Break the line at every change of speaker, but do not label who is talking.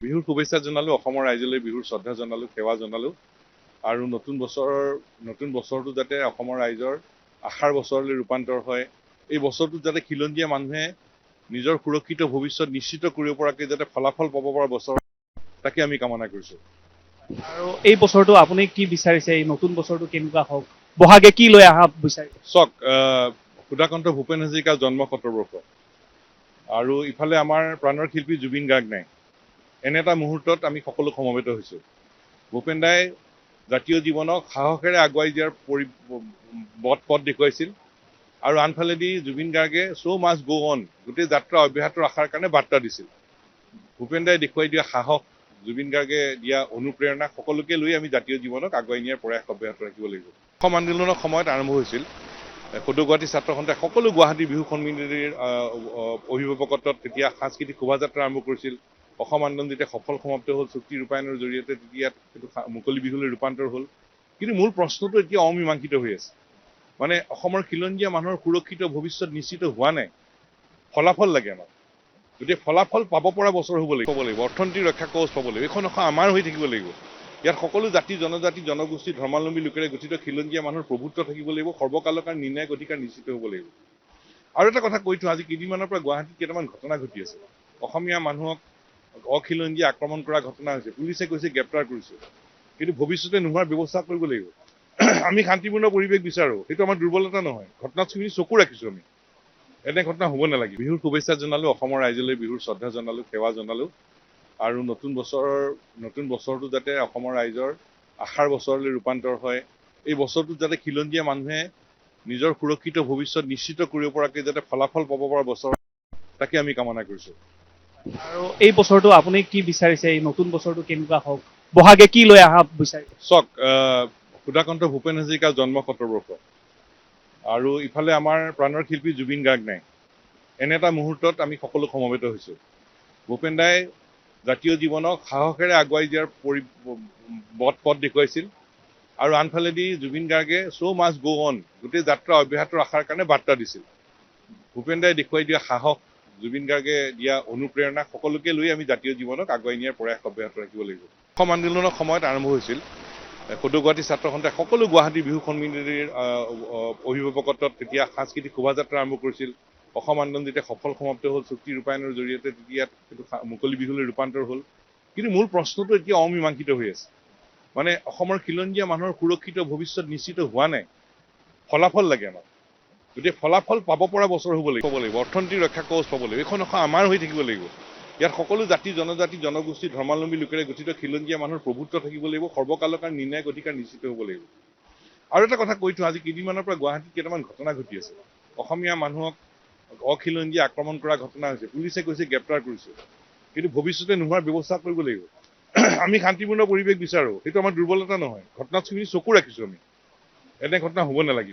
বিহুৰ শুভেচ্ছা জনালো, অসমৰ ৰাইজলৈ বিহুৰ শ্ৰদ্ধা জনালো, সেৱা জনালো আৰু নতুন বছৰটো যাতে অসমৰ ৰাইজৰ আশাৰ বছৰলৈ ৰূপান্তৰ হয়। এই বছৰটোত যাতে খিলঞ্জীয়া মানুহে নিজৰ সুৰক্ষিত ভৱিষ্যত নিশ্চিত কৰিব পৰাকৈ যাতে ফলাফল পাব পৰা বছৰ, তাকে আমি কামনা কৰিছো।
আৰু এই বছৰটো আপুনি কি বিচাৰিছে, এই নতুন বছৰটো কেনেকুৱা হওক, বহাগে কি লৈ আহা বিচাৰিছে?
চাওক, সুধাকণ্ঠ ভূপেন হাজৰিকাৰ জন্ম শতবৰ্ষ আৰু ইফালে আমাৰ প্ৰাণৰ শিল্পী জুবিন গাৰ্গ নাই। এনে এটা মুহূৰ্তত আমি সকলো সমবেত হৈছো। ভূপেন দাই জাতীয় জীৱনক সাহসেৰে আগুৱাই দিয়াৰ পথ দেখুৱাইছিল আৰু আনফালেদি জুবিন গাৰ্গে চ' মাষ্ট গ' অন, গোটেই যাত্ৰা অব্যাহত ৰখাৰ কাৰণে বাৰ্তা দিছিল। ভূপেন দাই দেখুৱাই দিয়া সাহস, জুবিন গাৰ্গে দিয়া অনুপ্ৰেৰণা সকলোকে লৈ আমি জাতীয় জীৱনক আগুৱাই নিয়াৰ প্ৰয়াস অব্যাহত ৰাখিব লাগিব। অসম আন্দোলনৰ সময়ত আৰম্ভ হৈছিল। সদৌ গুৱাহাটী ছাত্ৰ সন্থাই সকলো গুৱাহাটী বিহু সমিতিৰ অভিভাৱকত্বত তেতিয়া সাংস্কৃতিক শোভাযাত্ৰা আৰম্ভ কৰিছিল। অসম আন্দোলন যেতিয়া সফল সমাপ্ত হ'ল, চুক্তি ৰূপায়ণৰ জৰিয়তে তেতিয়া সেইটো মুকলি বিহুলৈ ৰূপান্তৰ হ'ল। কিন্তু মূল প্ৰশ্নটো এতিয়া অমীমাংসিত হৈ আছে। মানে অসমৰ খিলঞ্জীয়া মানুহৰ সুৰক্ষিত ভৱিষ্যত নিশ্চিত হোৱা নাই। ফলাফল লাগে আমাক। গতিকে ফলাফল পাব পৰা বছৰ হ'ব লাগিব। অৰ্থনীতিৰ ৰক্ষা কৱচ পাব লাগিব। এইখন অসম আমাৰ হৈ থাকিব লাগিব। ইয়াত সকলো জাতি জনজাতি জনগোষ্ঠী ধৰ্মাৱলম্বী লোকেৰে গঠিত খিলঞ্জীয়া মানুহৰ প্ৰভুত্ব থাকিব লাগিব। সৰ্বকালৰ কাৰণে নিৰ্ণায়ক অধিকাৰ নিশ্চিত হ'ব লাগিব। আৰু এটা কথা কৈ থওঁ, আজি কেইদিনমানৰ পৰা গুৱাহাটীত কেইটামান ঘটনা ঘটি আছে। অসমীয়া মানুহক অখিলঞ্জীয়া আক্ৰমণ কৰা ঘটনা হৈছে। পুলিচে কৈছে গ্ৰেপ্তাৰ কৰিছে, কিন্তু ভৱিষ্যতে নোহোৱাৰ ব্যৱস্থা কৰিব লাগিব। আমি শান্তিপূৰ্ণ পৰিৱেশ বিচাৰো, সেইটো আমাৰ দুৰ্বলতা নহয়। ঘটনাস্থলী চকু ৰাখিছো আমি। এনে ঘটনা হ'ব নালাগে। বিহুৰ শুভেচ্ছা জনালো, অসমৰ ৰাইজলৈ বিহুৰ শ্ৰদ্ধা জনালো, সেৱা জনালো আৰু নতুন বছৰটো যাতে অসমৰ ৰাইজৰ আশাৰ বছৰলৈ ৰূপান্তৰ হয়। এই বছৰটোত যাতে খিলঞ্জীয়া মানুহে নিজৰ সুৰক্ষিত ভৱিষ্যত নিশ্চিত কৰিব পৰাকৈ যাতে ফলাফল পাব পৰা বছৰ, তাকে আমি কামনা কৰিছো।
আৰু এই বছৰটো আপুনি কি বিচাৰিছে, এই নতুন বছৰটো কেনেকুৱা হওক, বহাগে কি লৈ আহা বিচাৰিছে?
চাওক, সুধাকণ্ঠ ভূপেন হাজৰিকাৰ জন্ম শতবৰ্ষ আৰু ইফালে আমাৰ প্ৰাণৰ শিল্পী জুবিন গাৰ্গ নাই। এনে এটা মুহূৰ্তত আমি সকলো সমবেত হৈছো। ভূপেন দাই জাতীয় জীৱনক সাহসেৰে আগুৱাই দিয়াৰ পথ দেখুৱাইছিল আৰু আনফালেদি জুবিন গাৰ্গে চ' মাষ্ট গ' অন, গোটেই যাত্ৰা অব্যাহত ৰখাৰ কাৰণে বাৰ্তা দিছিল। ভূপেন দাই দেখুৱাই দিয়া সাহস, জুবিন গাৰ্গে দিয়া অনুপ্ৰেৰণা সকলোকে লৈ আমি জাতীয় জীৱনক আগুৱাই নিয়াৰ প্ৰয়াস অব্যাহত ৰাখিব লাগিব। অসম আন্দোলনৰ সময়ত আৰম্ভ হৈছিল। সদৌ গুৱাহাটী ছাত্ৰ সন্থাই সকলো গুৱাহাটী বিহু সমিতিৰ অভিভাৱকত্বত তেতিয়া সাংস্কৃতিক শোভাযাত্ৰা আৰম্ভ কৰিছিল। অসম আন্দোলন যেতিয়া সফল সমাপ্ত হ'ল, চুক্তি ৰূপায়ণৰ জৰিয়তে তেতিয়া সেইটো মুকলি বিহুলৈ ৰূপান্তৰ হ'ল। কিন্তু মূল প্ৰশ্নটো এতিয়া অমীমাংসিত হৈ আছে। মানে অসমৰ খিলঞ্জীয়া মানুহৰ সুৰক্ষিত ভৱিষ্যত নিশ্চিত হোৱা নাই। ফলাফল লাগে আমাক। গতিকে ফলাফল পাব পৰা বছৰ হ'ব লাগিব। অৰ্থনীতিৰ ৰক্ষা কৱচ পাব লাগিব। এইখন অসম আমাৰ হৈ থাকিব লাগিব। ইয়াত সকলো জাতি জনজাতি জনগোষ্ঠী ধৰ্মাৱলম্বী লোকেৰে গঠিত খিলঞ্জীয়া মানুহৰ প্ৰভুত্ব থাকিব লাগিব। সৰ্বকালৰ কাৰণে নিৰ্ণায়ক অধিকাৰ নিশ্চিত হ'ব লাগিব। আৰু এটা কথা কৈ থওঁ, আজি কেইদিনমানৰ পৰা গুৱাহাটীত কেইটামান ঘটনা ঘটি আছে। অসমীয়া মানুহক অখিলঞ্জীয়া আক্ৰমণ কৰা ঘটনা হৈছে। পুলিচে কৈছে গ্ৰেপ্তাৰ কৰিছে, কিন্তু ভৱিষ্যতে নোহোৱাৰ ব্যৱস্থা কৰিব লাগিব। আমি শান্তিপূৰ্ণ পৰিৱেশ বিচাৰো, সেইটো আমাৰ দুৰ্বলতা নহয়। ঘটনাস্থলী চকু ৰাখিছো আমি। এনে ঘটনা হ'ব নালাগে।